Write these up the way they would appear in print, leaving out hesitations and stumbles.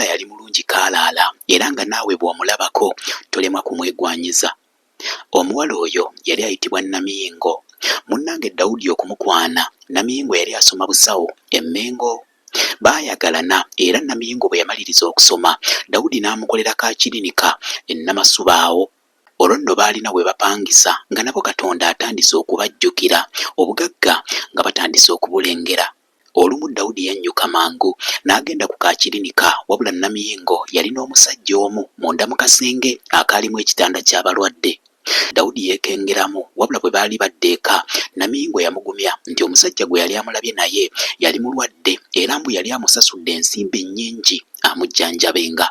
omuwala yali mulungi kaalaala era nga naawe bw'omulabako tolemwa kumwegwanyiza. Omuwala oyo yali ayitibwa Namiyingo. Munnange Dawudi okumukwana, Namiyingo yali asoma busawo e Mmengo. Baayagalana era Namiyingo bwe yamaliriza okusoma, Dawudi n'amukolera kakirinika e Namasubaawo. Olwo nno baalina we bapangisa nga nabo Katonda atandise okubajjukira, obugagga nga batandise okubulengera. Olumu Dawudi yannyuka mangu n'agenda ku kakirinika, wabula Namiyingo yalina omusajja omu munda mu kasenge akaalimu ekitanda ky'abalwadde. Dawudi yeekengeramu, wabula bwe baali badde eka, Namiyingo yamugumya nti omusajja gwe yali amulabye naye yali mulwadde era mbu yali amusasudde ensimbi nnyingi amujjanjabenga.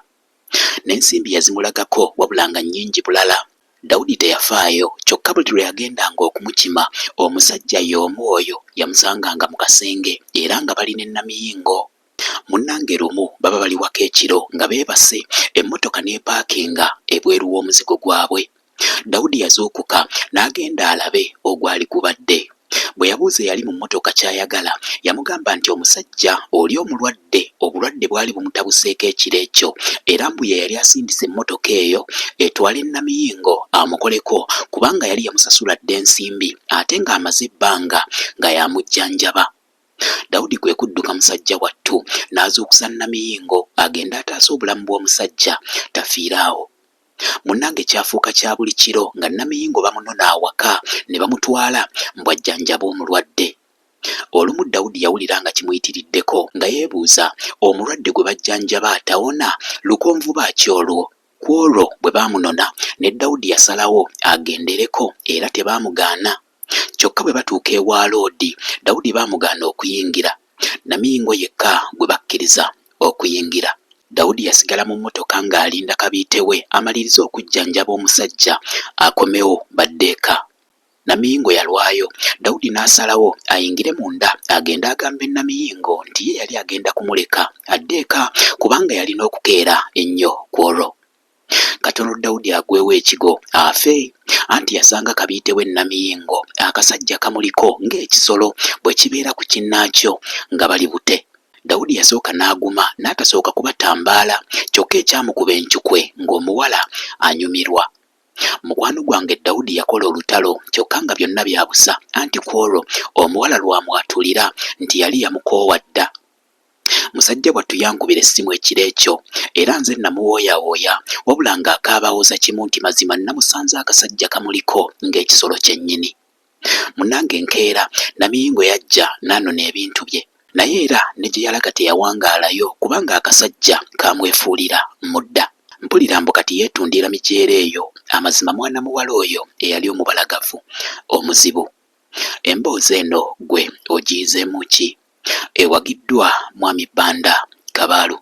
N'ensimbi yazimulagako wabula nga nnyingi bulala. Dawudi teyafaayo, kyokka buli lwe yagendanga okumukima, omusajja y'omu oyo yamusanganga mu kasenge era nga bali ne Namiyingo. Munnange lumu baba bali waka ekiro nga beebase, emmotoka n'epaakinga ebweru w'omuzigo gwabwe. Dawudi yazuukuka n'agenda alabe ogwali gubadde. Bwe yabuuza eyali mu mmotoka ky'ayagala, yamugamba nti omusajja oli omulwadde, obulwadde bwali bumutabuseeko ekiro ekyo era mbu ye yali asindise emmotoka eyo etwale Namiyingo amukoleko kubanga yali yamusasula dda ensimbi ate ng'amaze ebbanga nga yamujjanjaba. Dawudi kwe kudduka musajja wattu n'azuukusa Namiyingo agenda ataase obulamu bw'omusajja tafiiraawo. Munnange kyafuuka kya buli kiro nga Namiyingo bamunona awaka ne bamutwala mbwajjanjaba omulwadde. Olumu Dawudi yawulira nga kimuyitiriddeko nga yeebuuza omulwadde gwe bajjanjaba atawona lukonvuba ki olwo. Ku olwo bwe baamunona ne Dawudi yasalawo agendereko era tebaamugaana. Kyokka bwe batuuka ewa Loodi, Dawudi baamugaana okuyingira. Namiyingo yekka gwe bakkiriza okuyingira. Dawudi yasigala mu mmotoka ng'alinda kabiite we amalirize okujjanjaba omusajja akomewo badde eka. Namiyingo yalwayo, Dawudi n'asalawo ayingire munda agenda agambe Namiyingo nti ye yali agenda kumuleka adde eka kubanga yalina okukeera ennyo ku olwo. Katono Dawudi agwewo ekigo afe, anti yasanga kabiite we Namiyingo akasajja kamuliko ng'ekisolo bwe kibeera ku kinnaakyo nga bali bute. Dawudi yasooka n'aguma n'atasooka kubatambaala, kyokka ekyamukuba encukwe ng'omuwala anyumirwa. Mukwano gwange Dawudi yakola olutalo kyokka nga byonna bya busa, anti ku olwo omuwala lwamwatulira nti yali yamukoowa dda. Musajja wattu yankubira essimu ekiro ekyo era nze namuwooyawooya wabula ng'akaabawooza kimu nti mazima namusanze akasajja kamuliko ng'ekisolo kyennyini. Munnange enkeera Namiyingo yajja n'anona ebintu bye. Naye era ne gye yalaga teyawangaalayo kubanga akasajja kamwefuulira mudda. Mpulira mbu kati yeetundira mijeera eyo, amazima mwana muwala oyo eyali omubalagavu omuzibu. Emboozi eno gwe ogiyizeemu ki? Ewagiddwa Mwami Bbanda Kabaalu.